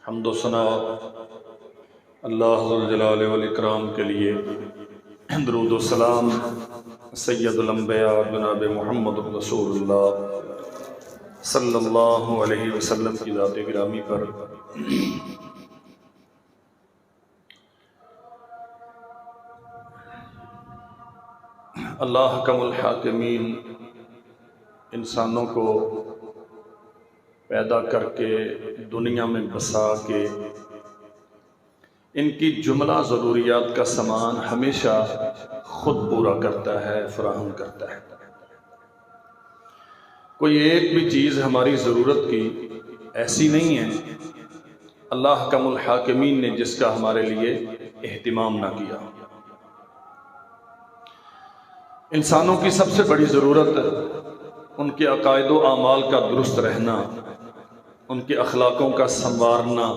حمد و ثنا اللہ ذوالجلال والاکرام کے لیے، درود و سلام سید الانبیاء جناب محمد رسول اللہ صلی اللہ علیہ وسلم کی ذات گرامی پر۔ اللہ حکم الحاکمین انسانوں کو پیدا کر کے دنیا میں بسا کے ان کی جملہ ضروریات کا سامان ہمیشہ خود پورا کرتا ہے، فراہم کرتا ہے۔ کوئی ایک بھی چیز ہماری ضرورت کی ایسی نہیں ہے اللہ حکم الحاکمین نے جس کا ہمارے لیے اہتمام نہ کیا۔ انسانوں کی سب سے بڑی ضرورت ان کے عقائد و اعمال کا درست رہنا، ان کے اخلاقوں کا سنوارنا،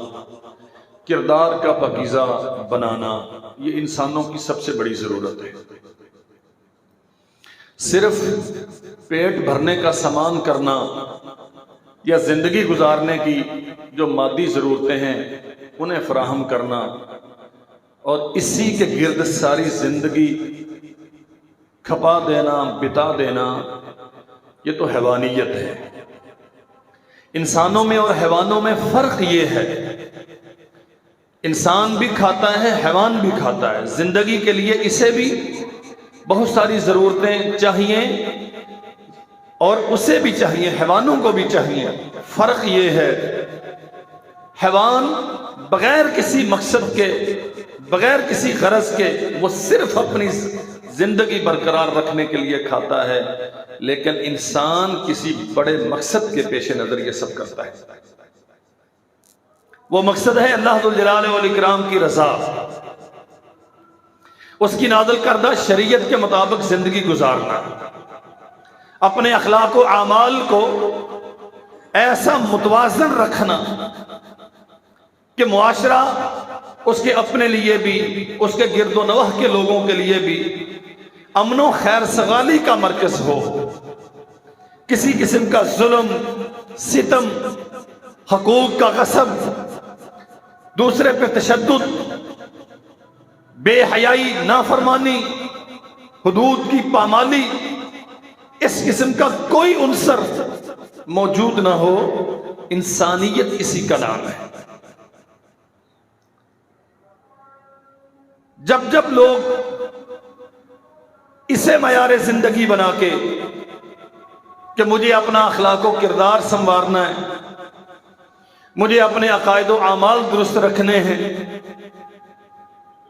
کردار کا پاکیزہ بنانا، یہ انسانوں کی سب سے بڑی ضرورت ہے۔ صرف پیٹ بھرنے کا سامان کرنا یا زندگی گزارنے کی جو مادی ضرورتیں ہیں انہیں فراہم کرنا اور اسی کے گرد ساری زندگی کھپا دینا، بتا دینا، یہ تو حیوانیت ہے۔ انسانوں میں اور حیوانوں میں فرق یہ ہے، انسان بھی کھاتا ہے، حیوان بھی کھاتا ہے، زندگی کے لیے اسے بھی بہت ساری ضرورتیں چاہیے اور اسے بھی چاہیے، حیوانوں کو بھی چاہیے۔ فرق یہ ہے، حیوان بغیر کسی مقصد کے، بغیر کسی غرض کے، وہ صرف اپنی زندگی برقرار رکھنے کے لیے کھاتا ہے، لیکن انسان کسی بڑے مقصد کے پیش نظر یہ سب کرتا ہے۔ وہ مقصد ہے اللہ ذوالجلال والاکرام کی رضا، اس کی نازل کردہ شریعت کے مطابق زندگی گزارنا، اپنے اخلاق و اعمال کو ایسا متوازن رکھنا کہ معاشرہ اس کے اپنے لیے بھی، اس کے گرد و نواح کے لوگوں کے لیے بھی امن و خیر سگالی کا مرکز ہو، کسی قسم کا ظلم، ستم، حقوق کا غصب، دوسرے پہ تشدد، بے حیائی، نافرمانی، حدود کی پامالی، اس قسم کا کوئی عنصر موجود نہ ہو۔ انسانیت اسی کا نام ہے۔ جب جب لوگ اسے معیار زندگی بنا کے کہ مجھے اپنا اخلاق و کردار سنوارنا ہے، مجھے اپنے عقائد و اعمال درست رکھنے ہیں،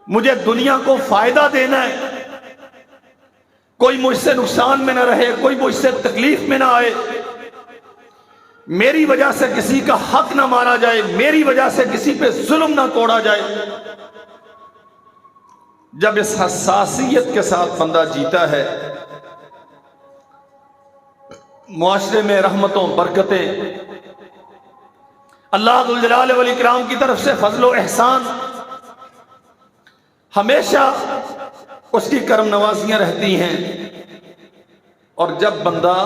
مجھے دنیا کو فائدہ دینا ہے، کوئی مجھ سے نقصان میں نہ رہے، کوئی مجھ سے تکلیف میں نہ آئے، میری وجہ سے کسی کا حق نہ مارا جائے، میری وجہ سے کسی پہ ظلم نہ توڑا جائے۔ جب اس حساسیت کے ساتھ بندہ جیتا ہے، معاشرے میں رحمتوں، برکتیں، اللہ ذوالجلال والاکرام کی طرف سے فضل و احسان ہمیشہ اس کی کرم نوازیاں رہتی ہیں۔ اور جب بندہ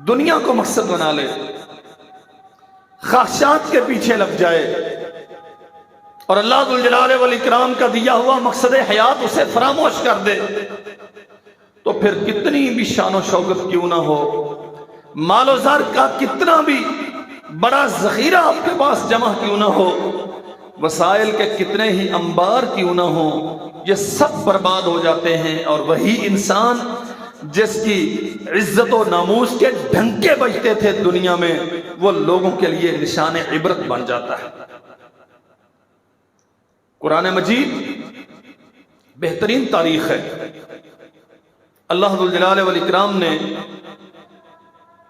دنیا کو مقصد بنا لے، خواہشات کے پیچھے لگ جائے اور اللہ ذوالجلال والاکرام کا دیا ہوا مقصد حیات اسے فراموش کر دے، تو پھر کتنی بھی شان و شوکت کیوں نہ ہو، مال و زر کا کتنا بھی بڑا ذخیرہ آپ کے پاس جمع کیوں نہ ہو، وسائل کے کتنے ہی انبار کیوں نہ ہو، یہ سب برباد ہو جاتے ہیں۔ اور وہی انسان جس کی عزت و ناموس کے ڈھنکے بجتے تھے دنیا میں، وہ لوگوں کے لیے نشان عبرت بن جاتا ہے۔ قرآن مجید بہترین تاریخ ہے۔ اللہ ذوالجلال والاکرام نے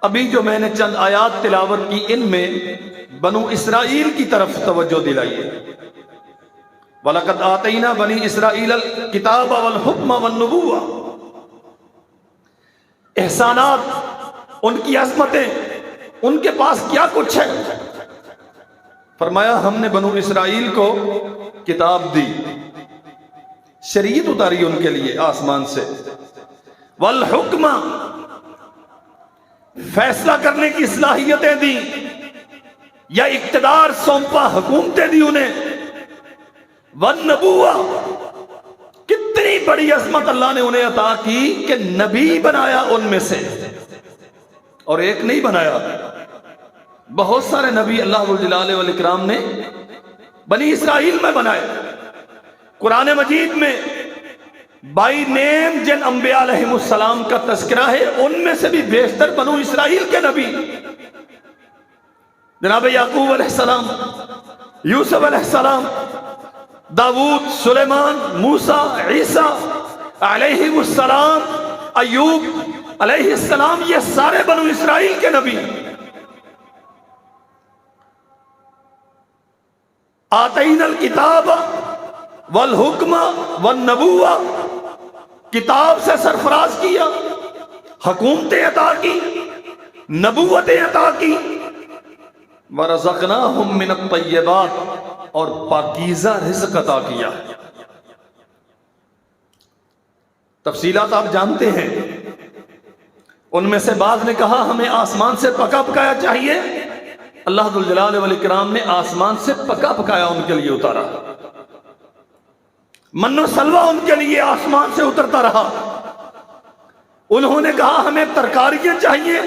ابھی جو میں نے چند آیات تلاوت کی، ان میں بنو اسرائیل کی طرف توجہ دلائی ہے۔ وَلَقَدْ آتَيْنَا بَنِي إِسْرَائِيلَ الْكِتَابَ وَالْحُكْمَ وَالنُّبُوَّةَ، احسانات، ان کی عظمتیں، ان کے پاس کیا کچھ ہے؟ فرمایا ہم نے بنو اسرائیل کو کتاب دی، شریعت اتاری ان کے لیے آسمان سے، والحکمہ، فیصلہ کرنے کی صلاحیتیں دی، یا اقتدار سونپا، حکومتیں دی انہیں، والنبوہ، کتنی بڑی عظمت اللہ نے انہیں عطا کی کہ نبی بنایا ان میں سے، اور ایک نہیں بنایا، بہت سارے نبی اللہ ذوالجلال والاکرام نے بنی اسرائیل میں بنائے۔ قرآن مجید میں بائی نیم جن انبیاء علیہ السلام کا تذکرہ ہے، ان میں سے بھی بیشتر بنو اسرائیل کے نبی، جناب یعقوب علیہ السلام، یوسف علیہ السلام، داؤد، سلیمان، موسیٰ، عیسیٰ علیہ السلام، ایوب علیہ السلام، یہ سارے بنو اسرائیل کے نبی۔ آتینا الکتاب والحکم والنبوہ، کتاب سے سرفراز کیا، حکومتیں عطا کی، نبوتیں عطا کی، ورزقناہم من الطیبات، اور پاکیزہ رزق عطا کیا۔ تفصیلات آپ جانتے ہیں، ان میں سے بعض نے کہا ہمیں آسمان سے پکا پکایا چاہیے، اللہ ذوالجلال والاکرام نے آسمان سے پکا پکایا ان کے لیے اتارا، من و سلوہ ان کے لیے آسمان سے اترتا رہا۔ انہوں نے کہا ہمیں ترکاریاں چاہیے،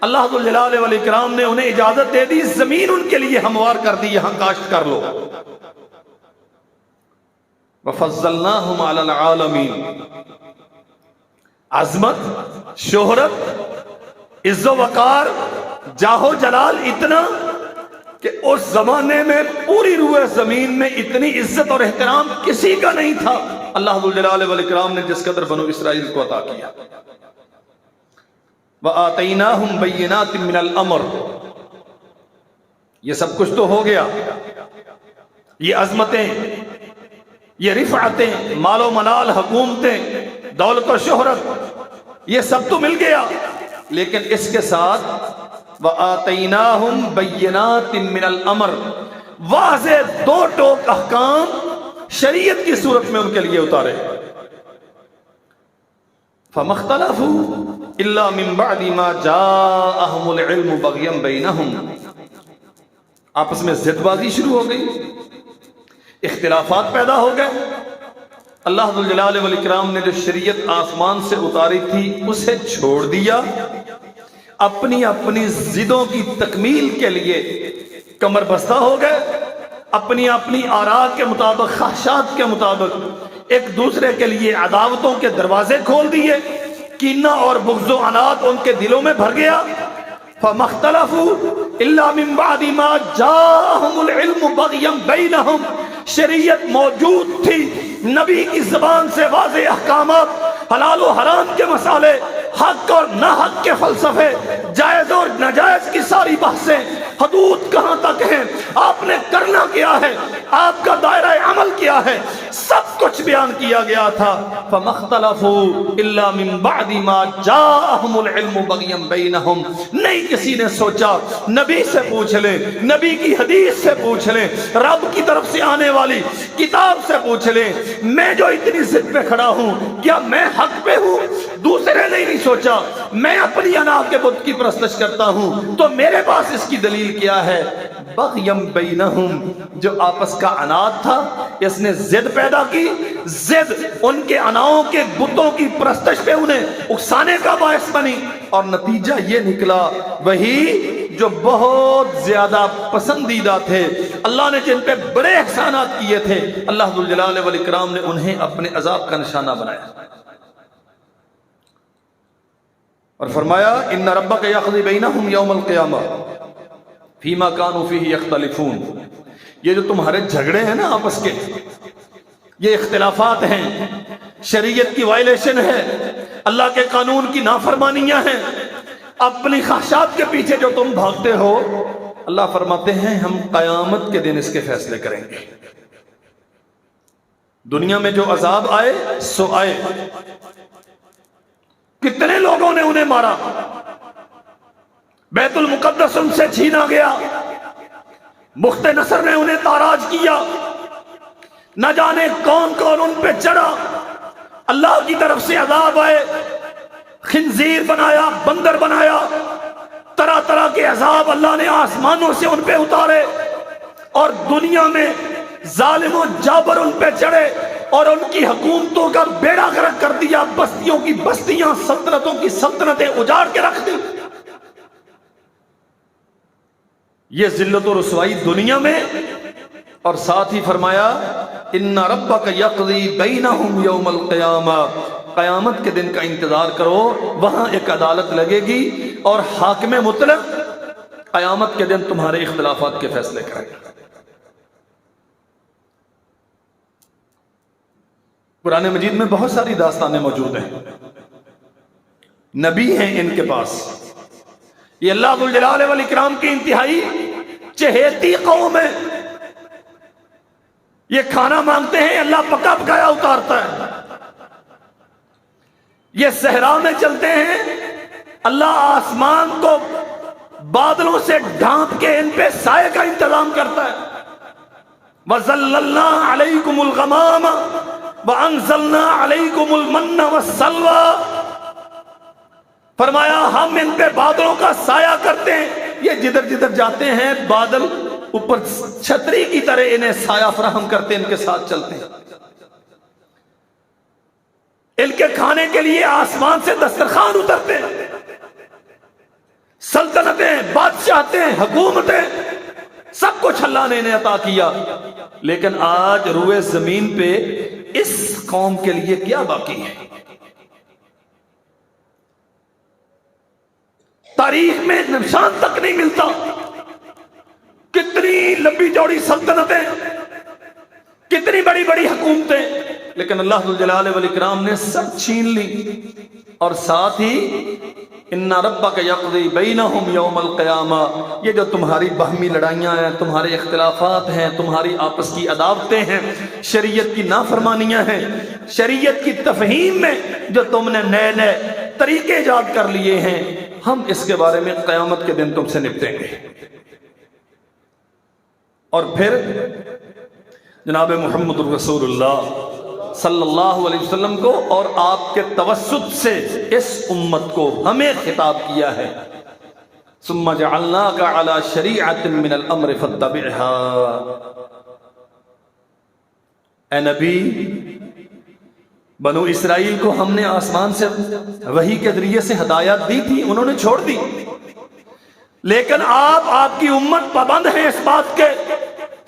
اللہ ذوالجلال والاکرام نے انہیں اجازت دے دی، زمین ان کے لیے ہموار کر دی، یہاں کاشت کر لو۔ وَفَضَّلْنَاهُمْ عَلَى الْعَالَمِينَ، عظمت، شہرت، عز و وقار، جاہ و جلال اتنا کہ اس زمانے میں پوری روئے زمین میں اتنی عزت اور احترام کسی کا نہیں تھا، اللہ ذوالجلال والاکرام نے جس قدر بنو اسرائیل کو عطا کیا۔ وَآتَيْنَاهُمْ بَيِّنَاتٍ مِّنَ الْأَمْرِ، یہ سب کچھ تو ہو گیا، یہ عظمتیں، یہ رفعتیں، مال و منال، حکومتیں، دولت و شہرت، یہ سب تو مل گیا، لیکن اس کے ساتھ وَآتَيْنَاهُمْ بَيِّنَاتٍ مِّنَ الْأَمْرِ، واضح دو ٹوک احکام شریعت کی صورت میں ان کے لیے اتارے۔ فَمَا اخْتَلَفُوا إِلَّا مِن بَعْدِ مَا جَاءَهُمُ الْعِلْمُ بَغْيًا بَيْنَهُمْ، آپس میں ضد بازی شروع ہو گئی، اختلافات پیدا ہو گئے۔ اللہ ذوالجلال والاکرام نے جو شریعت آسمان سے اتاری تھی اسے چھوڑ دیا، اپنی اپنی ضدوں کی تکمیل کے لیے کمر بستہ ہو گئے، اپنی اپنی آراء کے مطابق، خواہشات کے مطابق ایک دوسرے کے لیے عداوتوں کے دروازے کھول دیے، کینہ اور بغض و عناد ان کے دلوں میں بھر گیا۔ فَمَا اخْتَلَفُوا إِلَّا مِن بَعْدِ مَا جَاءَهُمُ الْعِلْمُ بَغْيًا بَيْنَهُمْ، شریعت موجود تھی، نبی کی زبان سے واضح احکامات، حلال و حرام کے مسئلے، حق اور ناحق کے فلسفے، جائز اور ناجائز کی ساری بحثیں، حدود کہاں تک ہیں، آپ نے کرنا کیا ہے، آپ کا دائرہ عمل کیا ہے، سب کچھ بیان کیا گیا تھا۔ فَمَا اخْتَلَفُوا إِلَّا مِن بَعْدِ مَا جَاءَهُمُ الْعِلْمُ بَغْيًا بَيْنَهُمْ، نہیں کسی نے سوچا، نبی سے پوچھ لیں، نبی کی حدیث سے پوچھ لیں، رب کی طرف سے آنے والی کتاب سے پوچھ لیں، میں جو اتنی ضد پہ کھڑا ہوں کیا میں حق پہ ہوں؟ دوسرے نے نہیں سوچا، میں اپنی انا کے بت کی پرستش کرتا ہوں تو میرے پاس اس کی دلیل کیا ہے؟ بغیم بینہم، جو آپس کا عناد تھا، اس نے ضد پیدا کی، ضد ان کے اناؤں کے بتوں کی پرستش پہ انہیں اکسانے کا باعث بنی، اور نتیجہ یہ نکلا وہی جو بہت زیادہ پسندیدہ تھے، اللہ نے جن پہ بڑے احسانات کیے تھے، اللہ ذوالجلال والاکرام نے انہیں اپنے عذاب کا نشانہ بنایا، اور فرمایا ان ربک یقضی بینہم یوم القیامہ فیما کانوا فیہ یختلفون، یہ جو تمہارے جھگڑے ہیں نا آپس کے، یہ اختلافات ہیں، شریعت کی وائلیشن ہے، اللہ کے قانون کی نافرمانیاں ہیں، اپنی خواہشات کے پیچھے جو تم بھاگتے ہو، اللہ فرماتے ہیں ہم قیامت کے دن اس کے فیصلے کریں گے۔ دنیا میں جو عذاب آئے سو آئے، کتنے لوگوں نے انہیں مارا، بیت المقدس ان سے چھینا گیا، بخت نصر نے انہیں تاراج کیا، نہ جانے کون کون ان پہ چڑھا، اللہ کی طرف سے عذاب آئے، خنزیر بنایا، بندر بنایا، طرح طرح کے عذاب اللہ نے آسمانوں سے ان پہ اتارے، اور دنیا میں ظالم و جابر ان پہ چڑھے اور ان کی حکومتوں کا بیڑا غرق کر دیا، بستیوں کی بستیاں، سلطنتوں کی سلطنتیں اجاڑ کے رکھ دی۔ یہ ذلت و رسوائی دنیا میں، اور ساتھ ہی فرمایا ان ربک یقضی بینہم یوم القیامہ، قیامت کے دن کا انتظار کرو، وہاں ایک عدالت لگے گی اور حاکم مطلق قیامت کے دن تمہارے اختلافات کے فیصلے کرے گا۔ قرآن مجید میں بہت ساری داستانیں موجود ہیں، نبی ہیں ان کے پاس، یہ اللہ ذوالجلال والاکرام کی انتہائی چہیتی قوم ہے، یہ کھانا مانگتے ہیں اللہ پکا پکایا اتارتا ہے، یہ صحرا میں چلتے ہیں اللہ آسمان کو بادلوں سے ڈھانپ کے ان پہ سائے کا انتظام کرتا ہے۔ وَظَلَّلْنَا عَلَيْكُمُ الْغَمَامَ وَأَنزَلْنَا عَلَيْكُمُ الْمَنَّ وَالسَّلْوَىٰ، فرمایا ہم ان پہ بادلوں کا سایہ کرتے ہیں، یہ جدھر جدھر جاتے ہیں بادل اوپر چھتری کی طرح انہیں سایہ فراہم کرتے ہیں، ان کے ساتھ چلتے ہیں۔ ان کے کھانے کے لیے آسمان سے دسترخوان اترتے ہیں، سلطنتیں، بادشاہتیں، حکومتیں، سب کچھ اللہ نے انہیں عطا کیا، لیکن آج روئے زمین پہ اس قوم کے لیے کیا باقی ہے؟ تاریخ میں نشان تک نہیں ملتا، کتنی لمبی چوڑی سلطنتیں، کتنی بڑی بڑی حکومتیں، لیکن اللہ ذوالجلال والاکرام نے سب چھین لی، اور ساتھ ہی ان ربک یقضی بینہم یوم القیامہ، یہ جو تمہاری باہمی لڑائیاں ہیں، تمہارے اختلافات ہیں، تمہاری آپس کی عداوتیں ہیں، شریعت کی نافرمانیاں ہیں، شریعت کی تفہیم میں جو تم نے نئے نئے طریقے ایجاد کر لیے ہیں، ہم اس کے بارے میں قیامت کے دن تم سے نپٹیں گے۔ اور پھر جناب محمد رسول اللہ صلی اللہ علیہ وسلم کو اور آپ کے توسط سے اس امت کو ہمیں خطاب کیا ہے، ثم جعلناک علی شریعۃ من الامر فاتبعها، اے نبی بنو اسرائیل کو ہم نے آسمان سے وحی کے ذریعے سے ہدایات دی تھی، انہوں نے چھوڑ دی، لیکن آپ کی امت پابند ہے اس بات کے،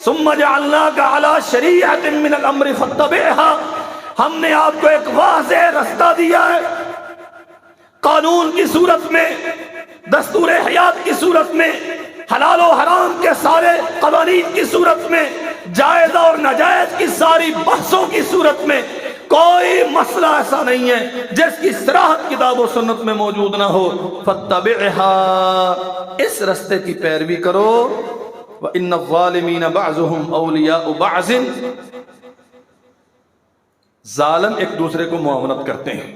ثم جعلناک علی شریعۃ من الامر فاتبعها، ہم نے آپ کو ایک واضح رستہ دیا ہے، قانون کی صورت میں، دستور حیات کی صورت میں، حلال و حرام کے سارے قوانین کی صورت میں، جائز اور ناجائز کی ساری بحثوں کی صورت میں، کوئی مسئلہ ایسا نہیں ہے جس کی صراحت کتاب و سنت میں موجود نہ ہو، فاتبعها، اس رستے کی پیروی کرو، وَإِنَّ الظَّالِمِينَ بَعْضُهُمْ أَوْلِيَاءُ بَعْضٍ، ظالم ایک دوسرے کو معاونت کرتے ہیں،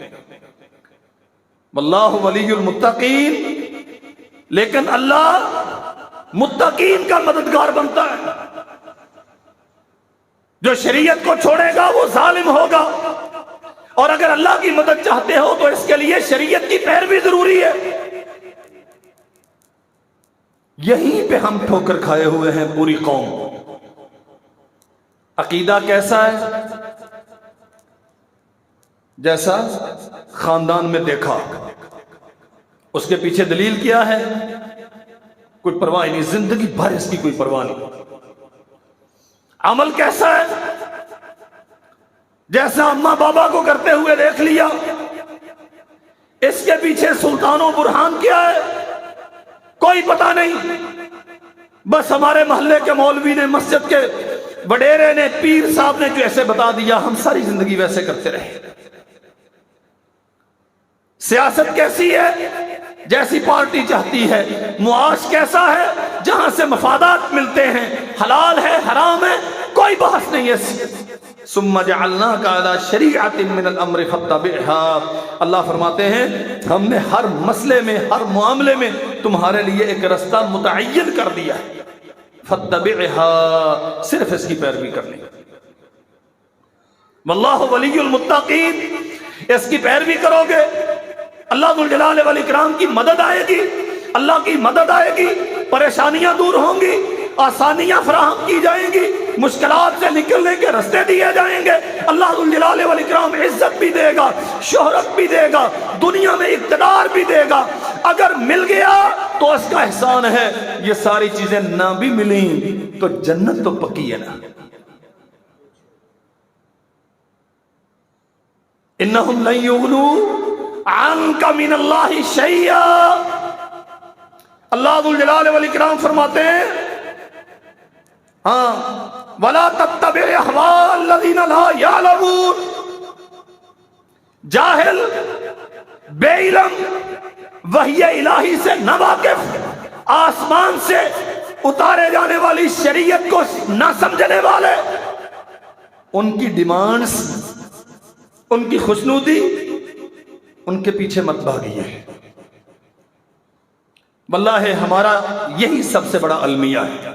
واللہ ولی المتقین، لیکن اللہ متقین کا مددگار بنتا ہے، جو شریعت کو چھوڑے گا وہ ظالم ہوگا، اور اگر اللہ کی مدد چاہتے ہو تو اس کے لیے شریعت کی پیروی ضروری ہے۔ یہیں پہ ہم ٹھوکر کھائے ہوئے ہیں پوری قوم۔ عقیدہ کیسا ہے؟ جیسا خاندان میں دیکھا، اس کے پیچھے دلیل کیا ہے؟ کوئی پرواہ نہیں، زندگی بھر اس کی کوئی پرواہ نہیں۔ عمل کیسا ہے؟ جیسا اماں بابا کو کرتے ہوئے دیکھ لیا، اس کے پیچھے سلطان و برہان کیا ہے کوئی پتہ نہیں، بس ہمارے محلے کے مولوی نے، مسجد کے وڈیرے نے، پیر صاحب نے جو ایسے بتا دیا، ہم ساری زندگی ویسے کرتے رہے۔ سیاست کیسی ہے؟ جیسی پارٹی چاہتی ہے۔ معاش کیسا ہے؟ جہاں سے مفادات ملتے ہیں، حلال ہے حرام ہے، کوئی بحث نہیں ہے۔ ثم جعلناک علی شریعۃ من الامر فاتبعها، اللہ فرماتے ہیں ہم نے ہر مسئلے میں، ہر معاملے میں تمہارے لیے ایک رستہ متعین کر دیا ہے، فاتبعها، صرف اس کی پیروی کرنی۔ واللہ ولی المتقین، اس کی پیروی کرو گے اللہ ذوالجلال والاکرام کی مدد آئے گی، اللہ کی مدد آئے گی، پریشانیاں دور ہوں گی، آسانیاں فراہم کی جائیں گی، مشکلات سے نکلنے کے راستے دیے جائیں گے۔ اللہ ذو الجلال والاکرام عزت بھی دے گا، شہرت بھی دے گا، دنیا میں اقتدار بھی دے گا۔ اگر مل گیا تو اس کا احسان ہے، یہ ساری چیزیں نہ بھی ملیں تو جنت تو پکی ہے نا۔ انہم لن یغنوا عنک من اللہ شیئا، اللہ ذو الجلال والاکرام فرماتے ہیں ہاں وَلَا تَتَّبِعْ أَهْوَاءَ الَّذِينَ لَا يَعْلَمُونَ، جاہل بے علم وحی الہی سے نہ واقف، آسمان سے اتارے جانے والی شریعت کو نہ سمجھنے والے، ان کی ڈیمانڈز، ان کی خوشنودی، ان کے پیچھے مت بھاگیے۔ واللہ ہمارا یہی سب سے بڑا المیہ ہے۔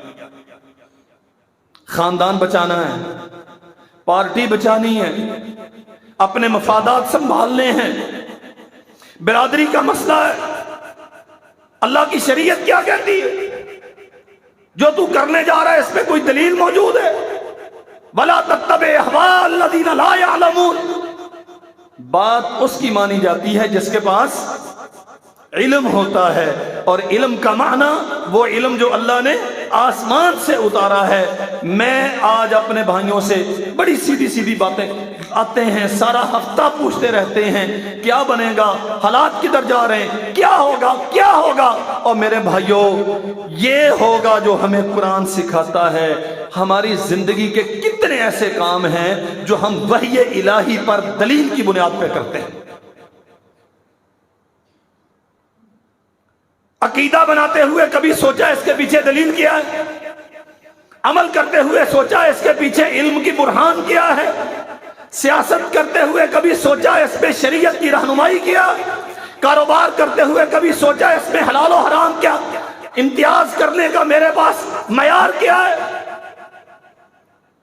خاندان بچانا ہے، پارٹی بچانی ہے، اپنے مفادات سنبھالنے ہیں، برادری کا مسئلہ ہے۔ اللہ کی شریعت کیا کہتی ہے؟ جو تو کرنے جا رہا ہے اس پہ کوئی دلیل موجود ہے؟ وَلَا تَتَّبِعْ أَهْوَاءَ الَّذِينَ لَا يَعْلَمُونَ، بات اس کی مانی جاتی ہے جس کے پاس علم ہوتا ہے، اور علم کا معنی وہ علم جو اللہ نے آسمان سے اتارا ہے۔ میں آج اپنے بھائیوں سے بڑی سیدھی سیدھی باتیں آتے ہیں، سارا ہفتہ پوچھتے رہتے ہیں کیا بنے گا، حالات کدھر جا رہے ہیں، کیا ہوگا کیا ہوگا۔ اور میرے بھائیوں، یہ ہوگا جو ہمیں قرآن سکھاتا ہے۔ ہماری زندگی کے کتنے ایسے کام ہیں جو ہم وحی الہی پر دلیل کی بنیاد پہ کرتے ہیں۔ عقیدہ بناتے ہوئے کبھی سوچا اس کے پیچھے دلیل کیا ہے؟ عمل کرتے ہوئے سوچا اس کے پیچھے علم کی برہان کیا ہے؟ سیاست کرتے ہوئے کبھی سوچا اس پہ شریعت کی رہنمائی کیا؟ کاروبار کرتے ہوئے کبھی سوچا اس میں حلال و حرام کیا؟ امتیاز کرنے کا میرے پاس معیار کیا ہے؟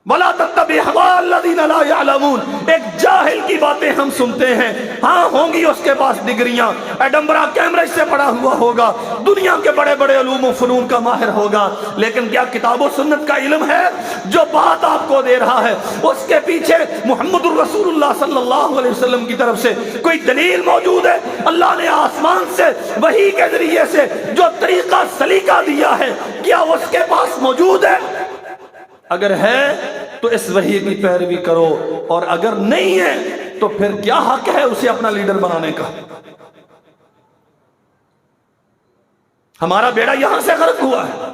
وَلَا تَتَّبِعْ أَهْوَاءَ الَّذِينَ لَا يَعْلَمُونَ، ایک جاہل کی باتیں ہم سنتے ہیں۔ ہاں ہوں گی اس کے پاس ڈگریاں، ایڈنبرا کیمبرج سے پڑھا ہوا ہوگا، دنیا کے بڑے بڑے علوم و فنون کا ماہر ہوگا، لیکن کیا کتاب و سنت کا علم ہے؟ جو بات آپ کو دے رہا ہے اس کے پیچھے محمد الرسول اللہ صلی اللہ علیہ وسلم کی طرف سے کوئی دلیل موجود ہے؟ اللہ نے آسمان سے وحی کے ذریعے سے جو طریقہ سلیقہ دیا ہے، کیا اس کے پاس موجود ہے؟ اگر ہے تو اس وحی کی پیروی کرو، اور اگر نہیں ہے تو پھر کیا حق ہے اسے اپنا لیڈر بنانے کا؟ ہمارا بیڑا یہاں سے غرق ہوا ہے۔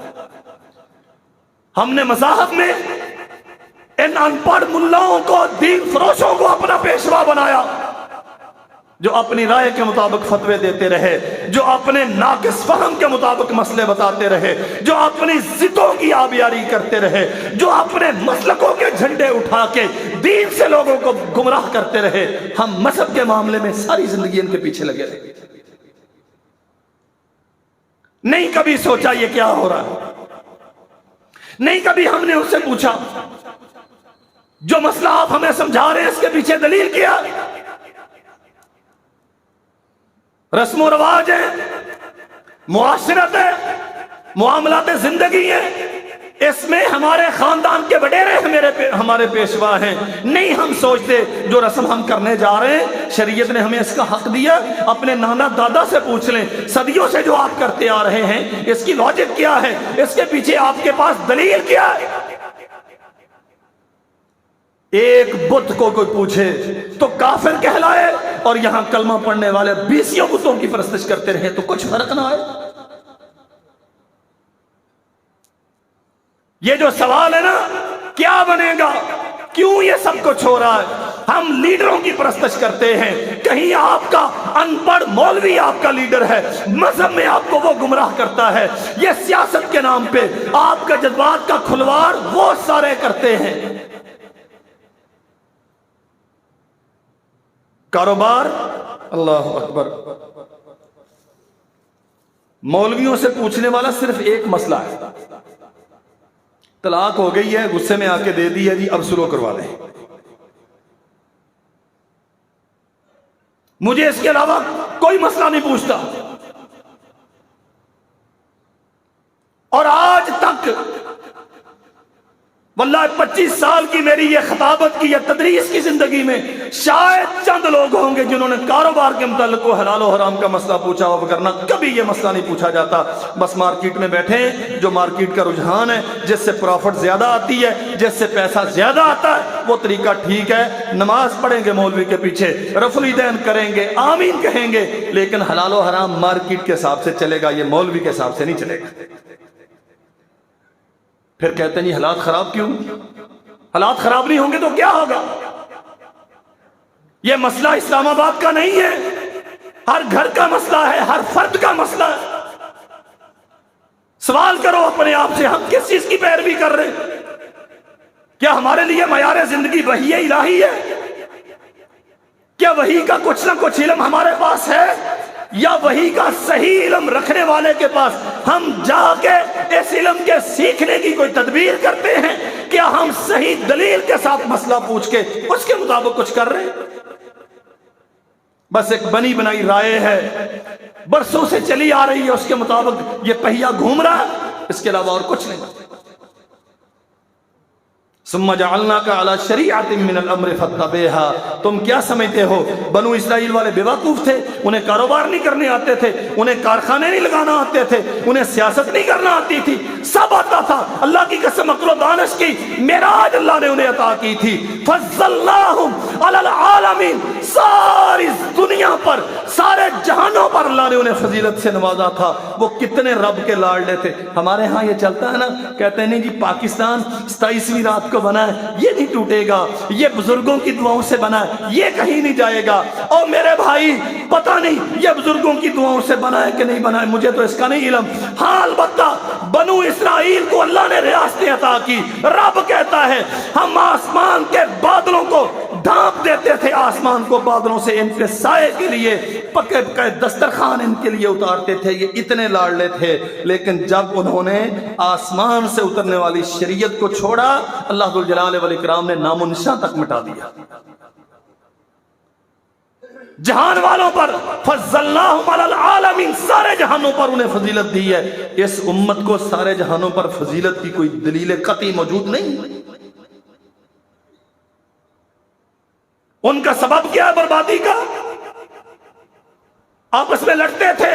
ہم نے مذاہب میں ان ان پڑھ ملاؤں کو، دین فروشوں کو اپنا پیشوا بنایا، جو اپنی رائے کے مطابق فتوے دیتے رہے، جو اپنے ناقص فہم کے مطابق مسئلے بتاتے رہے، جو اپنی ضدوں کی آبیاری کرتے رہے، جو اپنے مسلکوں کے جھنڈے اٹھا کے دین سے لوگوں کو گمراہ کرتے رہے۔ ہم مذہب کے معاملے میں ساری زندگی ان کے پیچھے لگے رہے، نہیں کبھی سوچا یہ کیا ہو رہا ہے، نہیں کبھی ہم نے اس سے پوچھا جو مسئلہ آپ ہمیں سمجھا رہے ہیں اس کے پیچھے دلیل کیا؟ رسم و رواج ہے، معاشرت ہے، معاملات زندگی ہے، اس میں ہمارے خاندان کے وڈیرے ہمارے پیشوا ہیں۔ نہیں ہم سوچتے جو رسم ہم کرنے جا رہے ہیں شریعت نے ہمیں اس کا حق دیا۔ اپنے نانا دادا سے پوچھ لیں، صدیوں سے جو آپ کرتے آ رہے ہیں اس کی لاجک کیا ہے، اس کے پیچھے آپ کے پاس دلیل کیا ہے؟ ایک بت کو کوئی پوچھے تو کافر کہلائے، اور یہاں کلمہ پڑھنے والے 20 بتوں کی پرستش کرتے رہے تو کچھ فرق نہ آئے۔ یہ جو سوال ہے نا، کیا بنے گا، کیوں یہ سب کچھ ہو رہا ہے؟ ہم لیڈروں کی پرستش کرتے ہیں، کہیں آپ کا ان پڑھ مولوی آپ کا لیڈر ہے، مذہب میں آپ کو وہ گمراہ کرتا ہے۔ یہ سیاست کے نام پہ آپ کا جذبات کا کھلوار وہ سارے کرتے ہیں۔ کاروبار، اللہ اکبر، مولویوں سے پوچھنے والا صرف ایک مسئلہ ہے، طلاق ہو گئی ہے، غصے میں آ کے دے دی ہے جی، اب سلو کروا لیں۔ مجھے اس کے علاوہ کوئی مسئلہ نہیں پوچھتا۔ اور آج تک واللہ 25 سال کی میری یہ خطابت کی یا تدریس کی زندگی میں شاید چند لوگ ہوں گے جنہوں نے کاروبار کے متعلق حلال و حرام کا مسئلہ پوچھا ہو، وگرنہ کبھی یہ مسئلہ نہیں پوچھا جاتا۔ بس مارکیٹ میں بیٹھے ہیں، جو مارکیٹ کا رجحان ہے، جس سے پروفٹ زیادہ آتی ہے، جس سے پیسہ زیادہ آتا ہے، وہ طریقہ ٹھیک ہے، نماز پڑھیں گے مولوی کے پیچھے، رفع الیدین کریں گے، آمین کہیں گے، لیکن حلال و حرام مارکیٹ کے حساب سے چلے گا، یہ مولوی کے حساب سے نہیں چلے گا۔ پھر کہتے ہیں جی حالات خراب کیوں؟ حالات خراب نہیں ہوں گے تو کیا ہوگا؟ یہ مسئلہ اسلام آباد کا نہیں ہے، ہر گھر کا مسئلہ ہے، ہر فرد کا مسئلہ ہے۔ سوال کرو اپنے آپ سے، ہم کس چیز کی پیروی کر رہے ہیں؟ کیا ہمارے لیے معیار زندگی وحی الہی ہے؟ کیا وحی کا کچھ نہ کچھ علم ہمارے پاس ہے، یا وحی کا صحیح علم رکھنے والے کے پاس ہم جا کے اس علم کے سیکھنے کی کوئی تدبیر کرتے ہیں؟ کیا ہم صحیح دلیل کے ساتھ مسئلہ پوچھ کے اس کے مطابق کچھ کر رہے ہیں؟ بس ایک بنی بنائی رائے ہے، برسوں سے چلی آ رہی ہے، اس کے مطابق یہ پہیہ گھوم رہا ہے، اس کے علاوہ اور کچھ نہیں۔ ثم جعلناک علی شریعۃ من الامر فاتبعها۔ تم کیا سمجھتے ہو بنو اسرائیل والے بیوقوف تھے؟ انہیں کاروبار نہیں کرنے آتے تھے، انہیں کارخانے نہیں لگانا آتے تھے، انہیں سیاست نہیں کرنا آتی تھی، سب آتا تھا۔ اللہ کی قسم عقل و دانش کی معراج اللہ نے انہیں عطا کی تھی۔ فضلناہم علی العالمین، ساری دنیا پر، سارے جہانوں پر اللہ نے انہیں فضیلت سے نوازا تھا۔ وہ کتنے رب کے لاڈلے تھے۔ ہمارے ہاں یہ چلتا ہے نا، کہتے ہیں نہیں جی پاکستان 27ویں رات کو بنا ہے، یہ نہیں ٹوٹے گا، یہ بزرگوں کی دعاؤں سے بنا ہے، یہ کہیں نہیں جائے گا۔ اور میرے بھائی پتہ نہیں یہ بزرگوں کی دعاؤں سے بنا ہے کہ نہیں بنا ہے، مجھے تو اس کا نہیں علم۔ ہاں البتہ بنو اسرائیل کو اللہ نے ریاستیں عطا کی۔ رب کہتا ہے ہم آسمان کے بادلوں کو ڈھانپ دیتے تھے، آسمان کو بادلوں سے ان کے سائے کے لیے پکے پکے دسترخوان ان کے لیے اتارتے تھے، یہ اتنے لاڈلے تھے۔ لیکن جب انہوں نے آسمان سے اترنے والی شریعت کو چھوڑا، اللہ ذوالجلال والاکرام نے نام و نشان تک مٹا دیا۔ جہان والوں پر فضلناہم علی العالمین، سارے جہانوں پر انہیں فضیلت دی ہے۔ اس امت کو سارے جہانوں پر فضیلت کی کوئی دلیل قطعی موجود نہیں۔ ان کا سبب کیا ہے بربادی کا؟ آپس میں لڑتے تھے،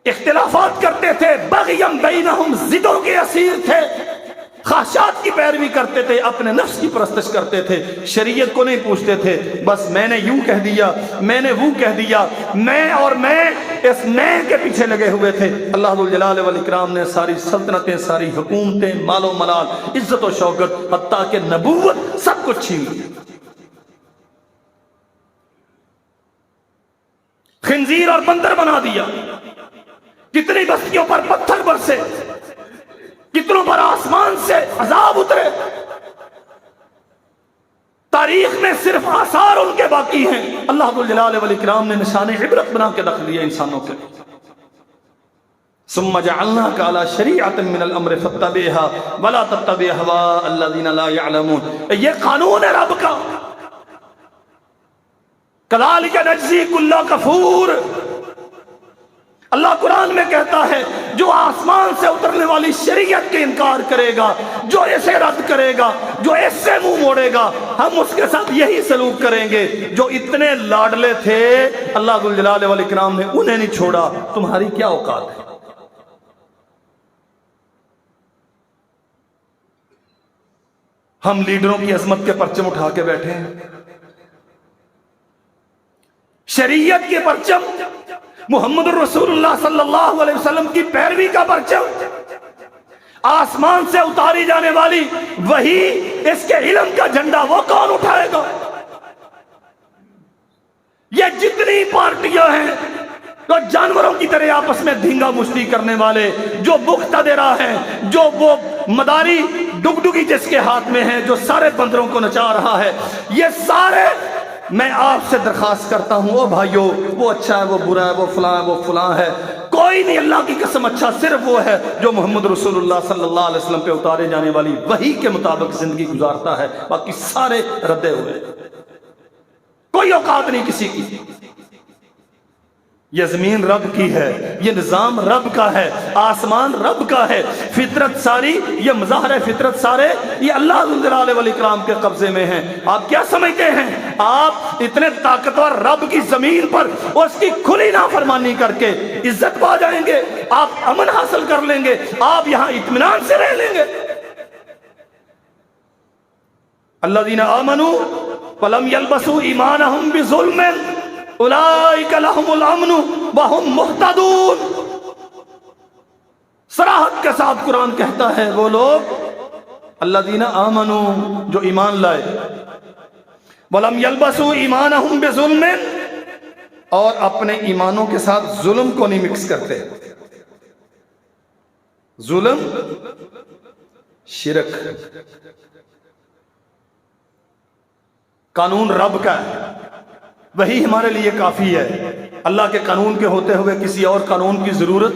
اختلافات کرتے تھے، بغیم بینہم، ضدوں کے اسیر تھے، خواہشات کی پیروی کرتے تھے، اپنے نفس کی پرستش کرتے تھے، شریعت کو نہیں پوچھتے تھے۔ بس میں نے یوں کہہ دیا، میں نے وہ کہہ دیا، میں اس میں کے پیچھے لگے ہوئے تھے۔ اللہ ذوالجلال والاکرام نے ساری سلطنتیں، ساری حکومتیں، مال و ملال، عزت و شوکت، حتیٰ کہ نبوت، سب کچھ چھین لیا۔ خنزیر اور بندر بنا دیا، کتنی بستیوں پر پتھر برسے، کتنوں پر آسمان سے عذاب اترے۔ تاریخ میں صرف آثار ان کے باقی ہیں۔ اللہ ذوالجلال والاکرام نے نشان عبرت بنا کے رکھ لیا انسانوں کے۔ ثم جعلناک علی شریعۃ من الامر فاتبعها ولا تتبع اهواء الذین لا يعلمون۔ یہ قانون ہے رب کا۔ کذالک نجزی کل کفور۔ اللہ قرآن میں کہتا ہے جو آسمان سے اترنے والی شریعت کے انکار کرے گا، جو اسے رد کرے گا، جو اس سے منہ موڑے گا، ہم اس کے ساتھ یہی سلوک کریں گے۔ جو اتنے لاڈلے تھے اللہ ذوالجلال والاکرام نے انہیں نہیں چھوڑا، تمہاری کیا اوقات ہے؟ ہم لیڈروں کی عظمت کے پرچم اٹھا کے بیٹھے ہیں، شریعت کے پرچم، محمد الرسول اللہ صلی اللہ علیہ وسلم کی پیروی کا پرچم، آسمان سے اتاری جانے والی وہی، اس کے علم کا جھنڈا وہ کون اٹھائے گا؟ یہ جتنی پارٹیاں ہیں جو جانوروں کی طرح آپس میں دھینگا مشتی کرنے والے، جو مقتدرہ ہیں، جو وہ مداری ڈگڈگی جس کے ہاتھ میں ہے، جو سارے بندروں کو نچا رہا ہے، یہ سارے، میں آپ سے درخواست کرتا ہوں او بھائیو، وہ اچھا ہے، وہ برا ہے، وہ فلاں ہے، وہ فلاں ہے، کوئی نہیں، اللہ کی قسم اچھا صرف وہ ہے جو محمد رسول اللہ صلی اللہ علیہ وسلم پہ اتارے جانے والی وحی کے مطابق زندگی گزارتا ہے، باقی سارے ردے ہوئے، کوئی اوقات نہیں کسی کی۔ یہ زمین رب کی ہے، یہ نظام رب کا ہے، آسمان رب کا ہے، فطرت ساری، یہ مظاہر فطرت سارے یہ اللہ ذو الجلال والاکرام کے قبضے میں ہیں۔ آپ کیا سمجھتے ہیں آپ اتنے طاقتور رب کی زمین پر اس کی کھلی نافرمانی کر کے عزت پا جائیں گے؟ آپ امن حاصل کر لیں گے؟ آپ یہاں اطمینان سے رہ لیں گے؟ الذین آمنوا ولم یلبسوا ایمانہم بظلم اولئک لہم الامن وہم مہتدون۔ صراحت کے ساتھ قرآن کہتا ہے وہ لوگ الذین آمنوا جو ایمان لائے، ولم یلبسوا ایمانہم بظلم اور اپنے ایمانوں کے ساتھ ظلم کو نہیں مکس کرتے۔ ظلم شرک، قانون رب کا ہے، وہی ہمارے لیے کافی ہے۔ اللہ کے قانون کے ہوتے ہوئے کسی اور قانون کی ضرورت؟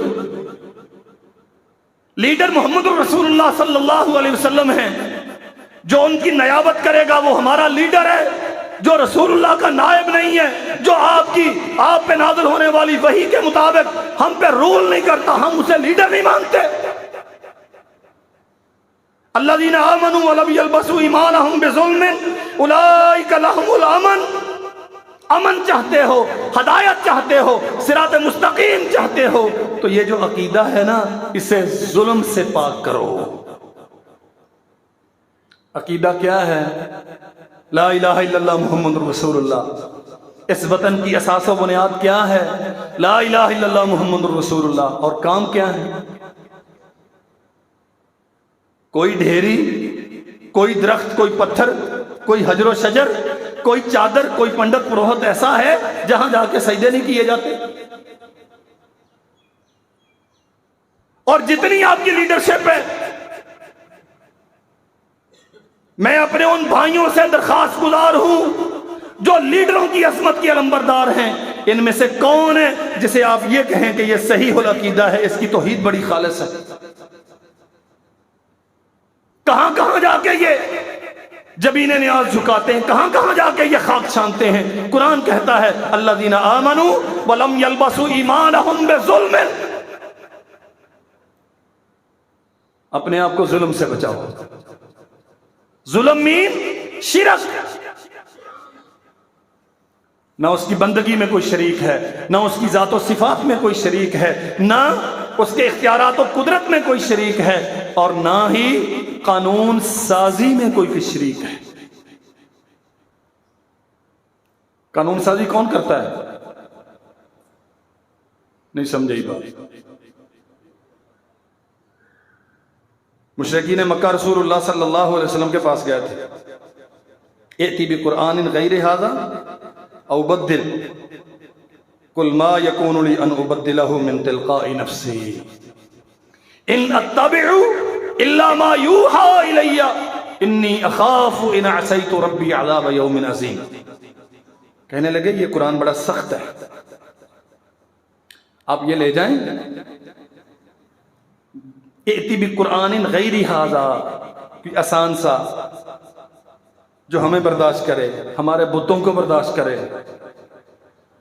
لیڈر محمد رسول اللہ صلی اللہ علیہ وسلم ہیں، جو ان کی نیابت کرے گا وہ ہمارا لیڈر ہے۔ جو رسول اللہ کا نائب نہیں ہے، جو آپ پہ نازل ہونے والی وحی کے مطابق ہم پہ رول نہیں کرتا، ہم اسے لیڈر نہیں مانتے۔ الذین آمنوا ولم یلبسوا ایمانہم بظلم اولئک لہم الامن۔ امن چاہتے ہو، ہدایت چاہتے ہو، صراط مستقیم چاہتے ہو تو یہ جو عقیدہ ہے نا اسے ظلم سے پاک کرو۔ عقیدہ کیا ہے؟ لا الہ الا اللہ محمد رسول اللہ۔ اس وطن کی اساس و بنیاد کیا ہے؟ لا الہ الا اللہ محمد رسول اللہ۔ اور کام کیا ہے؟ کوئی ڈھیری، کوئی درخت، کوئی پتھر، کوئی حجر و شجر، کوئی چادر، کوئی پنڈت پروہت ایسا ہے جہاں جا کے سجدے نہیں کیے جاتے؟ اور جتنی آپ کی لیڈرشپ ہے، میں اپنے ان بھائیوں سے درخواست گزار ہوں جو لیڈروں کی عظمت کے علمبردار ہیں، ان میں سے کون ہے جسے آپ یہ کہیں کہ یہ صحیح العقیدہ ہے، اس کی توحید بڑی خالص ہے؟ کہاں کہاں جا کے یہ جبین نیاز جھکاتے ہیں، کہاں کہاں جا کے یہ خاک چھانتے ہیں؟ قرآن کہتا ہے الذین آمنوا ولم یلبسوا ایمانہم بظلم۔ اپنے آپ کو ظلم سے بچاؤ۔ ظلم مین شرک، نہ اس کی بندگی میں کوئی شریک ہے، نہ اس کی ذات و صفات میں کوئی شریک ہے، نہ اس کے اختیارات و قدرت میں کوئی شریک ہے، اور نہ ہی قانون سازی میں کوئی شریک ہے۔ قانون سازی کون کرتا ہے؟ نہیں سمجھے بات۔ مشرکین مکہ رسول اللہ صلی اللہ علیہ وسلم کے پاس گئے تھے، ائتی بقرآن غیر ھذا او بدل قل ما یکون لی ان ابدلہ من تلقاء نفسی ان اتبع الا ما یوحى الی انی اخاف ان عصیت ربی عذاب یوم عظیم۔ کہنے لگے یہ قرآن بڑا سخت ہے، آپ یہ لے جائیں، ائتی بقرآن غیر ھذا، کوئی آسان سا جو ہمیں برداشت کرے، ہمارے بتوں کو برداشت کرے،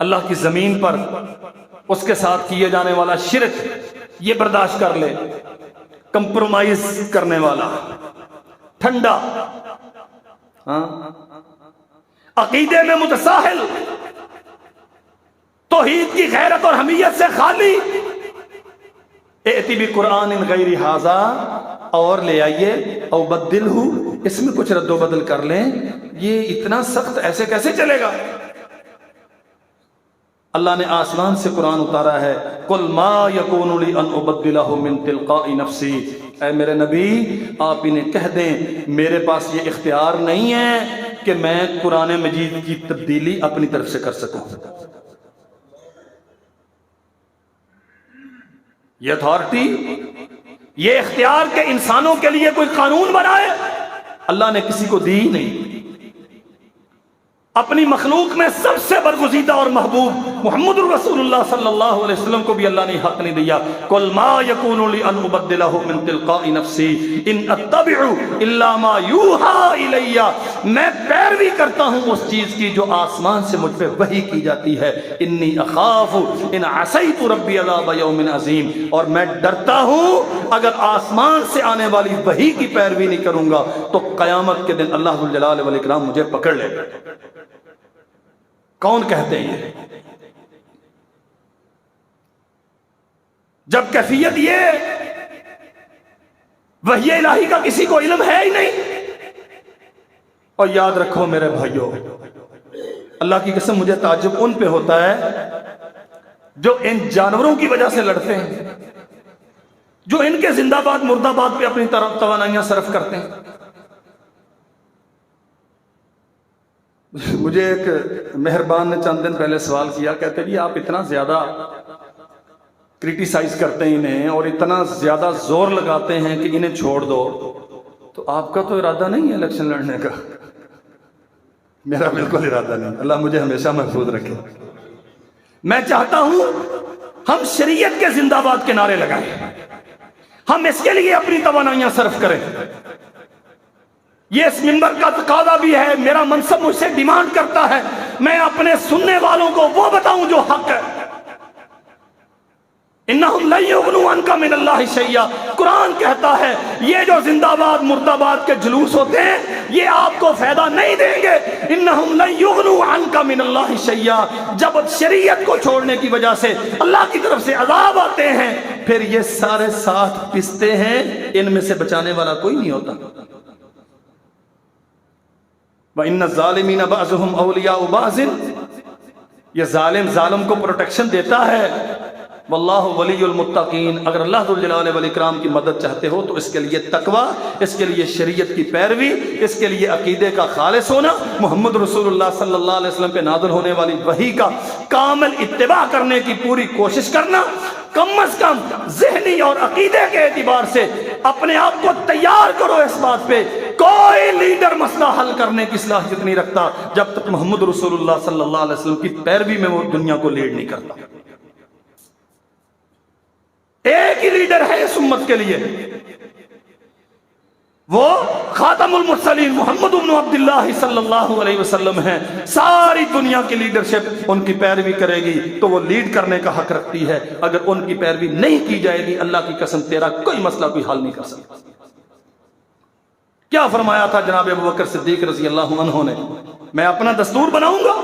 اللہ کی زمین پر اس کے ساتھ کیے جانے والا شرک یہ برداشت کر لے، کمپرومائز کرنے والا، ٹھنڈا، عقیدے میں متساہل، توحید کی غیرت اور حمیت سے خالی، ائتی بقرآن غیر ھذا، اور لے آئیے، او بدلہ، اس میں کچھ رد و بدل کر لیں۔ یہ اتنا سخت ایسے کیسے چلے گا؟ اللہ نے آسمان سے قرآن اتارا ہے، قل ما یکون لی ان ابدلہ من تلقاء نفسی۔ اے میرے نبی آپ انہیں کہہ دیں میرے پاس یہ اختیار نہیں ہے کہ میں قرآن مجید کی تبدیلی اپنی طرف سے کر سکوں۔ یہ اتھارٹی، یہ اختیار کہ انسانوں کے لیے کوئی قانون بنائے، اللہ نے کسی کو دی ہی نہیں۔ اپنی مخلوق میں سب سے برگزیدہ اور محبوب محمد الرسول اللہ صلی اللہ علیہ وسلم کو بھی اللہ نے حق نہیں دیا. قل ما یکون لی ان ابدلہ من تلقاء نفسی ان اتبع الا ما یوحى الی. میں پیروی کرتا ہوں اس چیز کی جو آسمان سے مجھ پہ وحی کی جاتی ہے. انی اخاف ان عصیت ربی عذاب یوم عظیم. اور میں ڈرتا ہوں اگر آسمان سے آنے والی وحی کی پیروی نہیں کروں گا تو قیامت کے دن اللہ ذوالجلال والاکرام مجھے پکڑ لے گا. کون کہتے ہیں یہ؟ جب کیفیت یہ وحی الہی کا کسی کو علم ہے ہی نہیں. اور یاد رکھو میرے بھائیوں، اللہ کی قسم مجھے تعجب ان پہ ہوتا ہے جو ان جانوروں کی وجہ سے لڑتے ہیں، جو ان کے زندہ باد مردہ باد پہ اپنی طرف توانائیاں صرف کرتے ہیں. مجھے ایک مہربان نے چند دن پہلے سوال کیا، کہتے جی آپ اتنا زیادہ کرٹیسائز کرتے ہیں انہیں اور اتنا زیادہ زور لگاتے ہیں کہ انہیں چھوڑ دو، تو آپ کا تو ارادہ نہیں ہے الیکشن لڑنے کا؟ میرا بالکل ارادہ نہیں. اللہ مجھے ہمیشہ محفوظ رکھے. میں چاہتا ہوں ہم شریعت کے زندہ باد کے نعرے لگائیں، ہم اس کے لیے اپنی توانائیاں صرف کریں. یہ اس منبر کا تقاضا بھی ہے، میرا منصب مجھ سے ڈیمانڈ کرتا ہے میں اپنے سننے والوں کو وہ بتاؤں جو حق ہے. انہم لن یغنوا عنک من اللہ شیئا. قرآن کہتا ہے یہ جو زندہ باد مردہ باد کے جلوس ہوتے ہیں یہ آپ کو فائدہ نہیں دیں گے. انہم لن یغنوا عنک من اللہ شیئا. جب شریعت کو چھوڑنے کی وجہ سے اللہ کی طرف سے عذاب آتے ہیں پھر یہ سارے ساتھ پستے ہیں، ان میں سے بچانے والا کوئی نہیں ہوتا. وَإِنَّ الظَّالِمِينَ بَعْضُهُمْ أَوْلِيَاءُ بَعْضٍ. یہ ظالم کو پروٹیکشن دیتا ہے. واللہ ولی المتقین. اگر اللہ ذوالجلال والاکرام کی مدد چاہتے ہو تو اس کے لیے تقوی، اس کے لیے شریعت کی پیروی، اس کے لیے عقیدے کا خالص ہونا، محمد رسول اللہ صلی اللہ علیہ وسلم پہ نازل ہونے والی وحی کا کامل اتباع کرنے کی پوری کوشش کرنا. کم از کم ذہنی اور عقیدے کے اعتبار سے اپنے آپ کو تیار کرو اس بات پہ کوئی لیڈر مسئلہ حل کرنے کی صلاحیت نہیں رکھتا جب تک محمد رسول اللہ صلی اللہ علیہ وسلم کی پیروی میں وہ دنیا کو لیڈ نہیں کرتا. ایک ہی لیڈر ہے اس امت کے لیے، وہ خاتم المرسلین محمد بن عبداللہ صلی اللہ علیہ وسلم ہیں. ساری دنیا کی لیڈرشپ ان کی پیروی کرے گی تو وہ لیڈ کرنے کا حق رکھتی ہے. اگر ان کی پیروی نہیں کی جائے گی اللہ کی قسم تیرا کوئی مسئلہ کوئی حل نہیں کر سکتا. کیا فرمایا تھا جناب ابوبکر صدیق رضی اللہ عنہ نے؟ میں اپنا دستور بناؤں گا.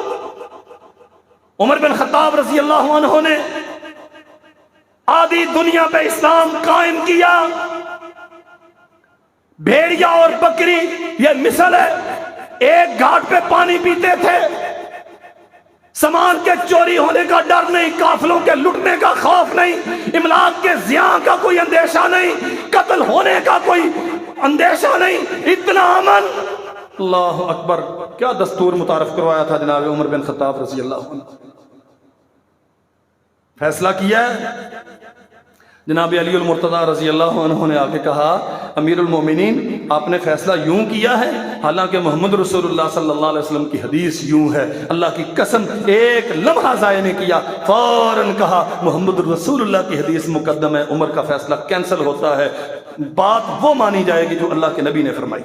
عمر بن خطاب رضی اللہ عنہ نے آدھی دنیا پہ اسلام قائم کیا. بھیڑیا اور بکری یہ مثل ہے. ایک گھاٹ پہ پانی پیتے تھے، سامان کے چوری ہونے کا ڈر نہیں، قافلوں کے لٹنے کا خوف نہیں، املاک کے زیاں کا کوئی اندیشہ نہیں، قتل ہونے کا کوئی اندیشہ نہیں، اتنا امن. اللہ اکبر. کیا دستور متعارف کروایا تھا جناب عمر بن خطاب رضی اللہ عنہ. فیصلہ کیا ہے. جناب علی المرتضیٰ رضی اللہ عنہ نے آ کے کہا امیر المومنین آپ نے فیصلہ یوں کیا ہے، حالانکہ محمد رسول اللہ صلی اللہ علیہ وسلم کی حدیث یوں ہے. اللہ کی قسم ایک لمحہ ضائع نہیں کیا، فوراً کہا محمد رسول اللہ کی حدیث مقدم ہے، عمر کا فیصلہ کینسل ہوتا ہے. بات وہ مانی جائے گی جو اللہ کے نبی نے فرمائی.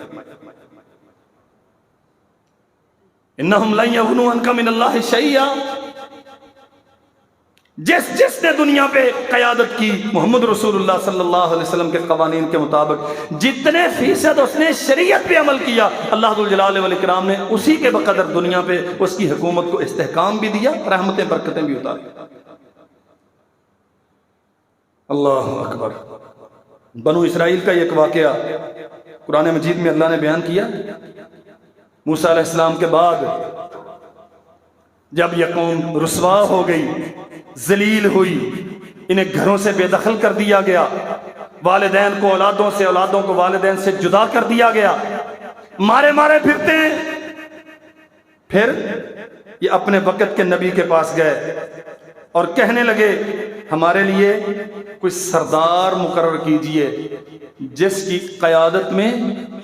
انہم لن یغنوا عنک من اللہ شیئا. جس نے دنیا پہ قیادت کی محمد رسول اللہ صلی اللہ علیہ وسلم کے قوانین کے مطابق جتنے فیصد اس نے شریعت پہ عمل کیا اللہ ذوالجلال والاکرام نے اسی کے بقدر دنیا پہ اس کی حکومت کو استحکام بھی دیا، رحمتیں برکتیں بھی اتاری. اللہ اکبر. بنو اسرائیل کا ایک واقعہ قرآن مجید میں اللہ نے بیان کیا. موسیٰ علیہ السلام کے بعد جب یہ قوم رسوا ہو گئی، ذلیل ہوئی، انہیں گھروں سے بے دخل کر دیا گیا، والدین کو اولادوں سے، اولادوں کو والدین سے جدا کر دیا گیا، مارے مارے پھرتے ہیں. پھر یہ اپنے وقت کے نبی کے پاس گئے. اور کہنے لگے ہمارے لیے کوئی سردار مقرر کیجئے جس کی قیادت میں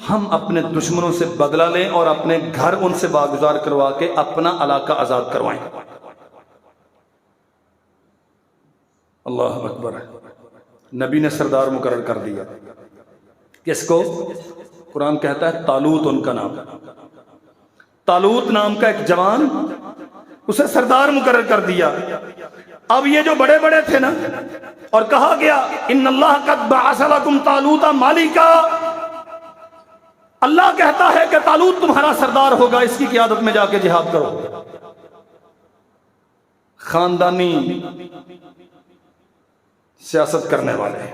ہم اپنے دشمنوں سے بدلہ لیں اور اپنے گھر ان سے واگزار کروا کے اپنا علاقہ آزاد کروائیں۔ اللہ اکبر، نبی نے سردار مقرر کر دیا۔ کس کو؟ قرآن کہتا ہے طالوت ان کا نام، طالوت نام کا ایک جوان، اسے سردار مقرر کر دیا۔ اب یہ جو بڑے بڑے تھے نا، اور کہا گیا ان اللہ قد بعث لکم طالوت مالکا، اللہ کہتا ہے کہ طالوت تمہارا سردار ہوگا، اس کی قیادت میں جا کے جہاد کرو۔ خاندانی سیاست کرنے والے،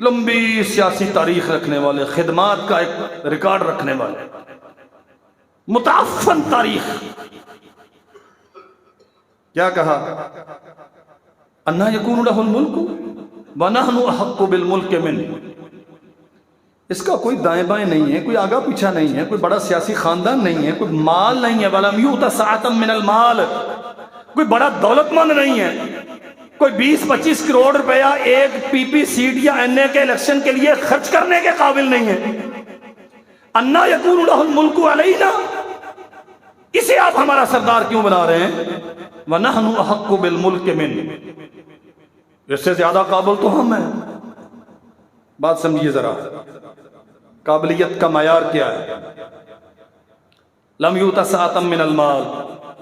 لمبی سیاسی تاریخ رکھنے والے، خدمات کا ایک ریکارڈ رکھنے والے، متعفن تاریخ، کیا کہا؟ انا یکون لہ الملک ونحن احق بالملک منہ، اس کا کوئی دائیں بائیں نہیں ہے، کوئی آگا پیچھا نہیں ہے، کوئی بڑا سیاسی خاندان نہیں ہے، کوئی مال نہیں ہے، وَلَمْ يُؤْتَ سَعَةً مِّنَ الْمَالِ، کوئی بڑا دولت مند نہیں ہے، کوئی 20-25 کروڑ روپیہ ایک پی پی سیٹ یا این اے کے الیکشن کے لیے خرچ کرنے کے قابل نہیں ہے۔ انا یکون لہ الملک علینا، اسے آپ ہمارا سردار کیوں بنا رہے ہیں؟ وَنَحْنُ أَحَقُّ بِالْمُلْكِ مِنْهُ، اس سے زیادہ قابل تو ہم ہیں۔ بات سمجھیے ذرا، قابلیت کا معیار کیا ہے؟ لم یؤت سعۃ من المال،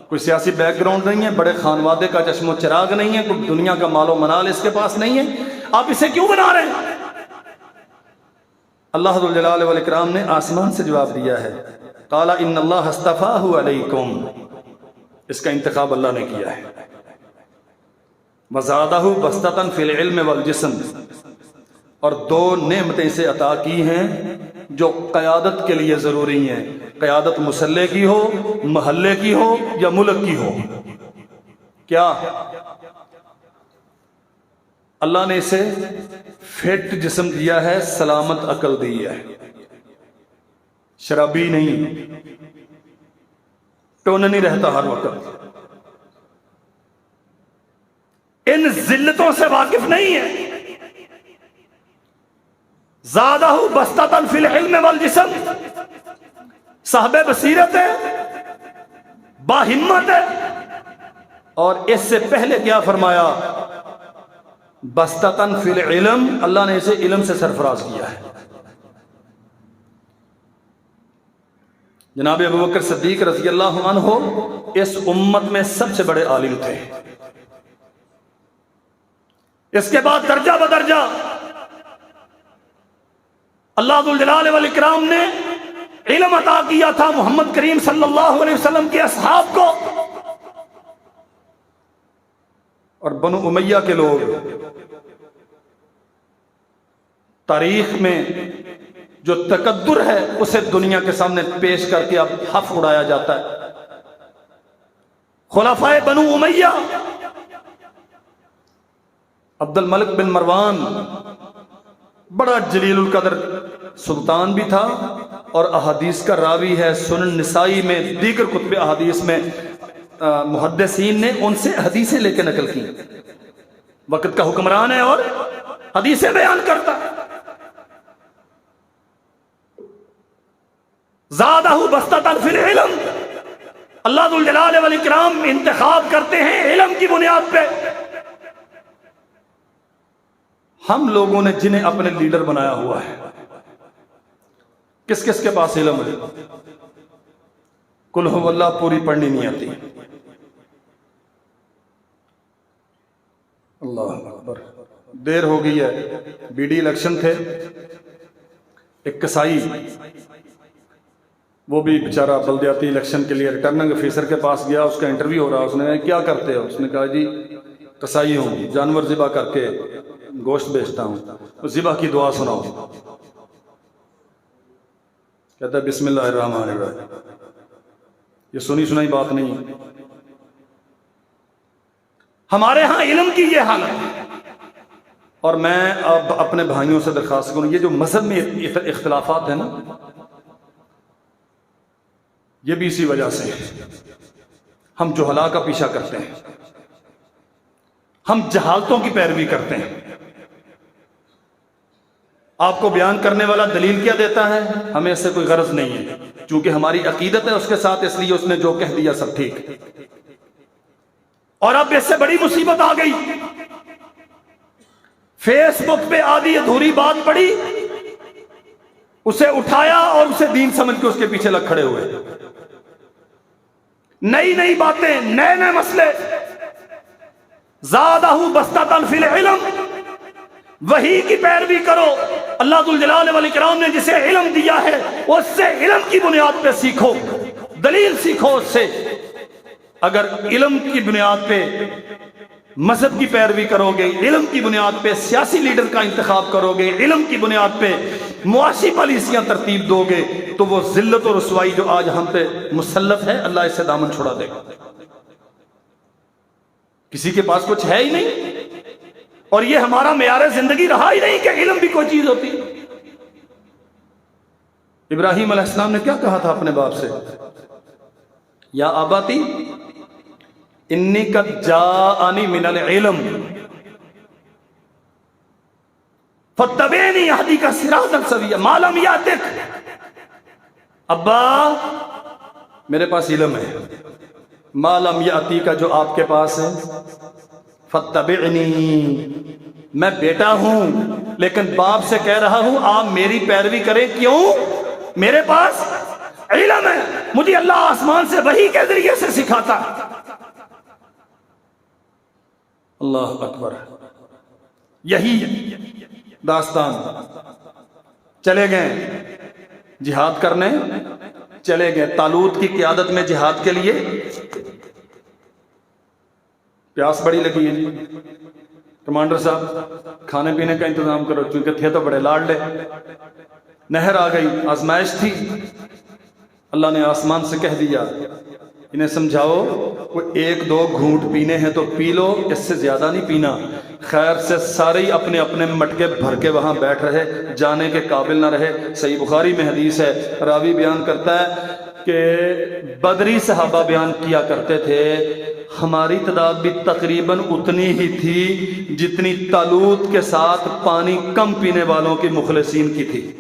کوئی سیاسی بیک گراؤنڈ نہیں ہے، بڑے خانوادے کا چشم و چراغ نہیں ہے، کوئی دنیا کا مال و منال اس کے پاس نہیں ہے، آپ اسے کیوں بنا رہے ہیں؟ اللہ ذو الجلال والاکرام نے آسمان سے جواب دیا ہے، قال ان اللہ اصطفاہ علیکم، اس کا انتخاب اللہ نے کیا ہے، وزادہ بسطۃ فی العلم والجسم، اور 2 نعمتیں اسے عطا کی ہیں جو قیادت کے لیے ضروری ہیں، قیادت مسلح کی ہو، محلے کی ہو یا ملک کی ہو۔ کیا؟ اللہ نے اسے فٹ جسم دیا ہے، سلامت عقل دی ہے، شرابی نہیں، ٹون نہیں رہتا ہر وقت، ان ذلتوں سے واقف نہیں ہے۔ زادہ بسطۃ فی العلم والجسم، صاحب بصیرت ہے، باہمت ہے، اور اس سے پہلے کیا فرمایا؟ بسطۃ فی العلم، اللہ نے اسے علم سے سرفراز کیا ہے۔ جناب ابوبکر صدیق رضی اللہ عنہ اس امت میں سب سے بڑے عالم تھے، اس کے بعد درجہ بدرجہ اللہ ذو الجلال والاکرام نے علم عطا کیا تھا محمد کریم صلی اللہ علیہ وسلم کے اصحاب کو، اور بنو امیہ کے لوگ تاریخ میں جو تکدر ہے اسے دنیا کے سامنے پیش کر کے اب حف اڑایا جاتا ہے۔ خلفائے بنو امیہ، عبد الملک بن مروان بڑا جلیل القدر سلطان بھی تھا، اور احادیث کا راوی ہے، سنن نسائی میں دیگر کتب احادیث میں محدثین نے ان سے حدیثیں لے کے نقل کی، وقت کا حکمران ہے اور حدیثیں بیان کرتا ہے۔ زادہ بسطۃ فی العلم، اللہ ذو الجلال والاکرام انتخاب کرتے ہیں علم کی بنیاد پہ۔ ہم لوگوں نے جنہیں اپنے لیڈر بنایا ہوا ہے، کس کس کے پاس علم ہے؟ قل هو اللہ پوری پڑھنی نہیں آتی، اللہ اکبر، دیر ہو گئی ہے، بی ڈی الیکشن تھے، ایک کسائی، وہ بھی بیچارہ بلدیاتی الیکشن کے لیے ریٹرننگ افیسر کے پاس گیا، اس کا انٹرویو ہو رہا، اس نے کیا کرتے ہو؟ اس نے کہا جی کسائی ہوں، جانور ذبح کر کے گوشت بیچتا ہوں، ذبح کی دعا سناؤ۔ کہتا ہے بسم اللہ الرحمن الرحیم، یہ سنی سنائی بات نہیں۔ ہمارے ہاں علم کی یہ حالت ہے، اور میں اب اپنے بھائیوں سے درخواست کروں، یہ جو مذہب میں اختلافات ہیں نا، یہ بھی اسی وجہ سے ہے۔ ہم جہلا کا پیچھا کرتے ہیں، ہم جہالتوں کی پیروی کرتے ہیں۔ آپ کو بیان کرنے والا دلیل کیا دیتا ہے؟ ہمیں اس سے کوئی غرض نہیں ہے، چونکہ ہماری عقیدت ہے اس کے ساتھ، اس لیے اس نے جو کہہ دیا سب ٹھیک۔ اور اب اس سے بڑی مصیبت آ گئی، فیس بک پہ آدھی ادھوری بات پڑی، اسے اٹھایا اور اسے دین سمجھ کے اس کے پیچھے لگ کھڑے ہوئے۔ نئی نئی باتیں، نئے نئے مسئلے، زادہ بسطۃ فی العلم، وہی کی پیروی کرو۔ اللہ ذوالجلال والاکرام نے جسے علم دیا ہے اس سے علم کی بنیاد پہ سیکھو، دلیل سیکھو اس سے۔ اگر علم کی بنیاد پہ مذہب کی پیروی کرو گے، علم کی بنیاد پہ سیاسی لیڈر کا انتخاب کرو گے، علم کی بنیاد پہ معاشی پالیسیاں ترتیب دو گے، تو وہ ذلت و رسوائی جو آج ہم پہ مسلط ہے، اللہ اس سے دامن چھڑا دے گا۔ کسی کے پاس کچھ ہے ہی نہیں، اور یہ ہمارا معیار زندگی رہا ہی نہیں کہ علم بھی کوئی چیز ہوتی۔ ابراہیم علیہ السلام نے کیا کہا تھا اپنے باپ سے؟ یا اباتی انی قد جاءنی من العلم فاتبعنی اہدیک صراطا سویا ما لم یاتک۔ ابا میرے پاس علم ہے، ما لم یاتیک جو آپ کے پاس ہے، فاتبعنی میں بیٹا ہوں لیکن باپ سے کہہ رہا ہوں آپ میری پیروی کریں۔ کیوں؟ میرے پاس علم ہے، مجھے اللہ آسمان سے وحی کے ذریعے سے سکھاتا۔ اللہ اکبر۔ یہی داستان، چلے گئے جہاد کرنے، چلے گئے طالوت کی قیادت میں جہاد کے لیے۔ پیاس بڑی لگی ہے جی، کمانڈر صاحب کھانے پینے کا انتظام کرو، چونکہ تھے تو بڑے لاڈلے۔ نہر آ گئی، آزمائش تھی، اللہ نے آسمان سے کہہ دیا انہیں سمجھاؤ کوئی ایک دو گھونٹ پینے ہیں تو پی لو، اس سے زیادہ نہیں پینا۔ خیر سے سارے ہی اپنے اپنے مٹکے بھر کے وہاں بیٹھ رہے، جانے کے قابل نہ رہے۔ صحیح بخاری میں حدیث ہے، راوی بیان کرتا ہے کہ بدری صحابہ بیان کیا کرتے تھے ہماری تعداد بھی تقریباً اتنی ہی تھی جتنی طالوت کے ساتھ پانی کم پینے والوں کی مخلصین کی تھی۔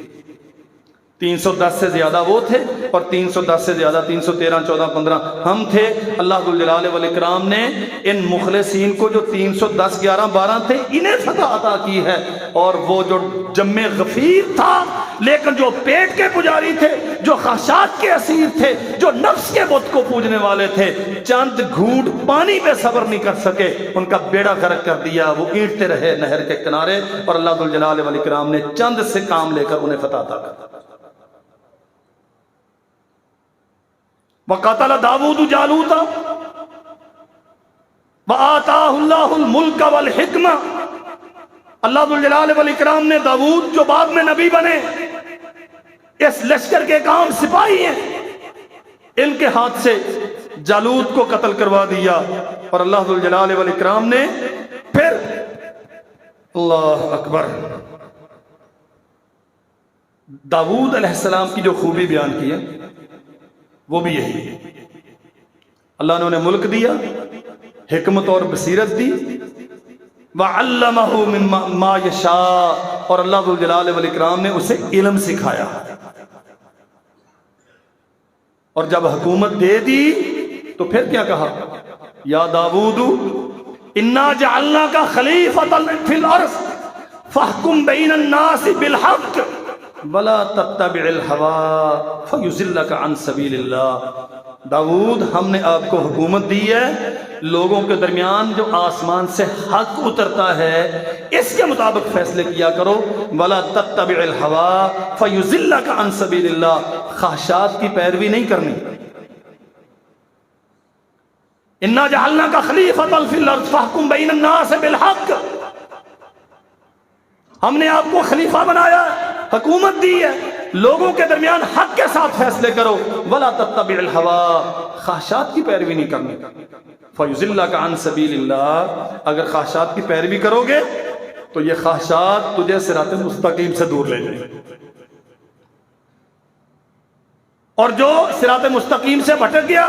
310 سے زیادہ وہ تھے اور 310 سے زیادہ 313 14 15 ہم تھے۔ اللہ ذوالجلال والاکرام نے ان مخلصین کو جو 310 11 12 تھے انہیں فتح عطا کی ہے، اور وہ جو جم غفیر تھا لیکن جو پیٹ کے پجاری تھے، جو خواہشات کے اسیر تھے، جو نفس کے بت کو پوجنے والے تھے، چند گھونٹ پانی پہ صبر نہیں کر سکے، ان کا بیڑا غرق کر دیا۔ وہ اینٹتے رہے نہر کے کنارے، اور اللہ ذوالجلال والاکرام نے چند سے کام لے کر انہیں فتح عطا کر۔ وَقَتَلَ دَاوُودُ جَالُوتَ وَآتَاهُ اللَّهُ الْمُلْكَ وَالْحِكْمَةَ۔ اللہ ذوالجلال والاکرام نے داؤد جو بعد میں نبی بنے، اس لشکر کے کام سپاہی ہیں، ان کے ہاتھ سے جالوت کو قتل کروا دیا۔ اور اللہ ذوالجلال والاکرام نے پھر، اللہ اکبر، داؤد علیہ السلام کی جو خوبی بیان کی ہے وہ بھی یہی ہے۔ اللہ نے انہیں ملک دیا، حکمت اور بصیرت دی، وَعَلَّمَهُ مِمَّا يَشَاءُ، اور اللہ ذوالجلال والاکرام نے اسے علم سکھایا۔ اور جب حکومت دے دی تو پھر کیا کہا؟ یا داؤد اِنَّا جَعَلْنَاكَ خَلِيفَةً فِي الْأَرْضِ فَاحْكُم بَيْنَ النَّاسِ بِالْحَقِّ وَلَا تَتَّبِعِ الْهَوَىٰ فَيُضِلَّكَ عَن سَبِيلِ اللَّهِ۔ داؤد ہم نے آپ کو حکومت دی ہے، لوگوں کے درمیان جو آسمان سے حق اترتا ہے اس کے مطابق فیصلے کیا کرو۔ وَلَا تَتَّبِعِ الْهَوَىٰ فَيُضِلَّكَ عَن سَبِيلِ اللَّهِ، خواہشات کی پیروی نہیں کرنی۔ اِنَّا جَعَلْنَاكَ خَلِيفَةً فِي الْأَرْضِ فَاحْكُم بَيْنَ النَّاسِ بِالْحَقِّ، ہم نے آپ کو خلیفہ بنایا، حکومت دی ہے، لوگوں کے درمیان حق کے ساتھ فیصلے کرو۔ وَلَا تَتَّبِعِ الْهَوَىٰ، خواہشات کی پیروی نہیں کرنی۔ فَيُضِلَّكَ عَن سَبِيلِ اللَّهِ، اگر خواہشات کی پیروی کرو گے تو یہ خواہشات تجھے صراط مستقیم سے دور لے جائیں، اور جو صراط مستقیم سے بھٹک گیا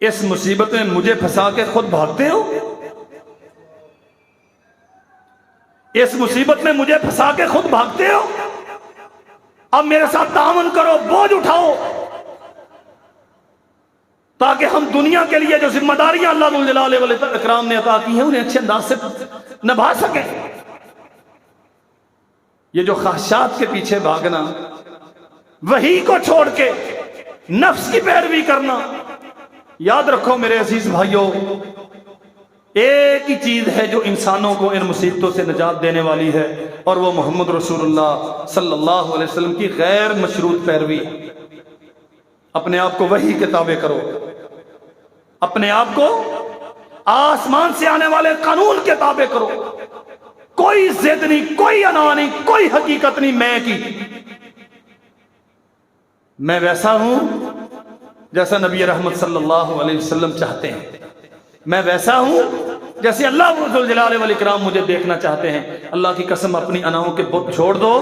اس مصیبت میں مجھے پھنسا کے خود بھاگتے ہو، اس مصیبت میں مجھے پھنسا کے خود بھاگتے ہو، اب میرے ساتھ تعاون کرو، بوجھ اٹھاؤ، تاکہ ہم دنیا کے لیے جو ذمہ داریاں اللہ ذو الجلال والاکرام نے عطا کی ہیں انہیں اچھے انداز سے نبھا سکیں۔ یہ جو خواہشات کے پیچھے بھاگنا، وہی کو چھوڑ کے نفس کی پیروی کرنا، یاد رکھو میرے عزیز بھائیوں، ایک ہی چیز ہے جو انسانوں کو ان مصیبتوں سے نجات دینے والی ہے، اور وہ محمد رسول اللہ صلی اللہ علیہ وسلم کی غیر مشروط پیروی۔ اپنے آپ کو وحی کے تابع کرو، اپنے آپ کو آسمان سے آنے والے قانون کے تابع کرو، کوئی ضد نہیں، کوئی انا نہیں، کوئی حقیقت نہیں میں کی، میں ویسا ہوں جیسا نبی رحمت صلی اللہ علیہ وسلم چاہتے ہیں، میں ویسا ہوں جیسے اللہ ذو الجلال والاکرام مجھے دیکھنا چاہتے ہیں۔ اللہ کی قسم اپنی اناؤں کے بت چھوڑ دو،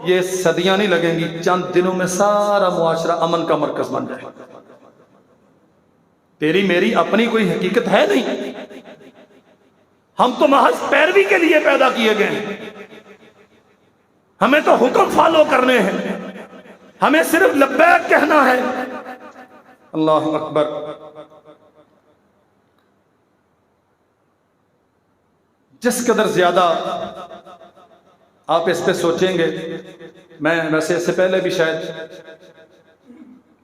یہ صدیاں نہیں لگیں گی، چند دنوں میں سارا معاشرہ امن کا مرکز بن جائے۔ تیری میری اپنی کوئی حقیقت ہے نہیں، ہم تو محض پیروی کے لیے پیدا کیے گئے ہیں، ہمیں تو حکم فالو کرنے ہیں، ہمیں صرف لبیک کہنا ہے۔ اللہ اکبر۔ جس قدر زیادہ آپ اس پہ سوچیں گے، میں ویسے اس سے پہلے بھی شاید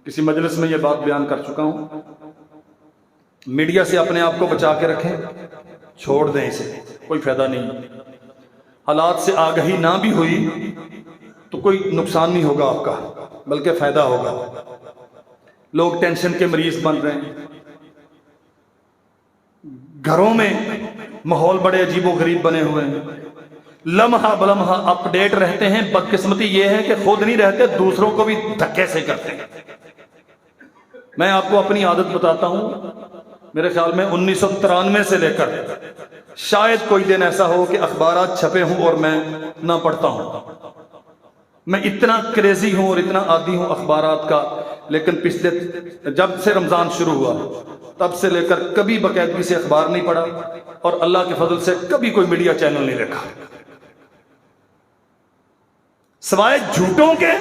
کسی مجلس میں یہ بات بیان کر چکا ہوں، میڈیا سے اپنے آپ کو بچا کے رکھیں، چھوڑ دیں اسے، کوئی فائدہ نہیں۔ حالات سے آگہی نہ بھی ہوئی تو کوئی نقصان نہیں ہوگا آپ کا، بلکہ فائدہ ہوگا۔ لوگ ٹینشن کے مریض بن رہے ہیں، گھروں میں ماحول بڑے عجیب و غریب بنے ہوئے ہیں، لمحہ بلمحہ اپ ڈیٹ رہتے ہیں۔ بدقسمتی یہ ہے کہ خود نہیں رہتے، دوسروں کو بھی دھکے سے کرتے ہیں۔ میں آپ کو اپنی عادت بتاتا ہوں، میرے خیال میں 1993 سے لے کر شاید کوئی دن ایسا ہو کہ اخبارات چھپے ہوں اور میں نہ پڑھتا ہوں۔ میں اتنا کریزی ہوں اور اتنا عادی ہوں اخبارات کا، لیکن پچھلے جب سے رمضان شروع ہوا تب سے لے کر کبھی باقاعدگی سے اخبار نہیں پڑھا، اور اللہ کے فضل سے کبھی کوئی میڈیا چینل نہیں دیکھا، سوائے جھوٹوں کے،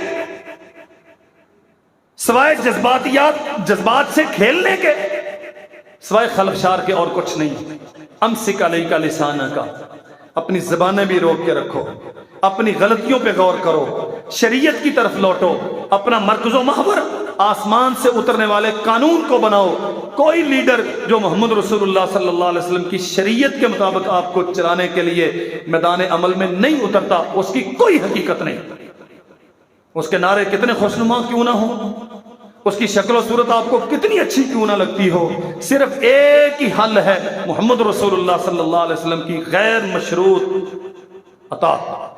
سوائے جذبات سے کھیلنے کے، سوائے خلفشار کے اور کچھ نہیں۔ امسک علیک لسانک، اپنی زبانیں بھی روک کے رکھو، اپنی غلطیوں پہ غور کرو، شریعت کی طرف لوٹو، اپنا مرکز و محور آسمان سے اترنے والے قانون کو بناؤ۔ کوئی لیڈر جو محمد رسول اللہ صلی اللہ علیہ وسلم کی شریعت کے مطابق آپ کو چلانے کے لیے میدان عمل میں نہیں اترتا، اس کی کوئی حقیقت نہیں۔ اس کے نعرے کتنے خوشنما کیوں نہ ہوں، اس کی شکل و صورت آپ کو کتنی اچھی کیوں نہ لگتی ہو، صرف ایک ہی حل ہے، محمد رسول اللہ صلی اللہ علیہ وسلم کی غیر مشروط اطاعت۔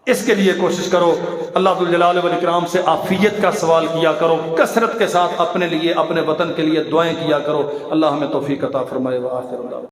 اس کے لیے کوشش کرو، اللہ ذو الجلال والاکرام سے عافیت کا سوال کیا کرو، کثرت کے ساتھ اپنے لیے، اپنے وطن کے لیے دعائیں کیا کرو۔ اللہ ہمیں توفیق عطا فرمائے۔ وآخر دعوانا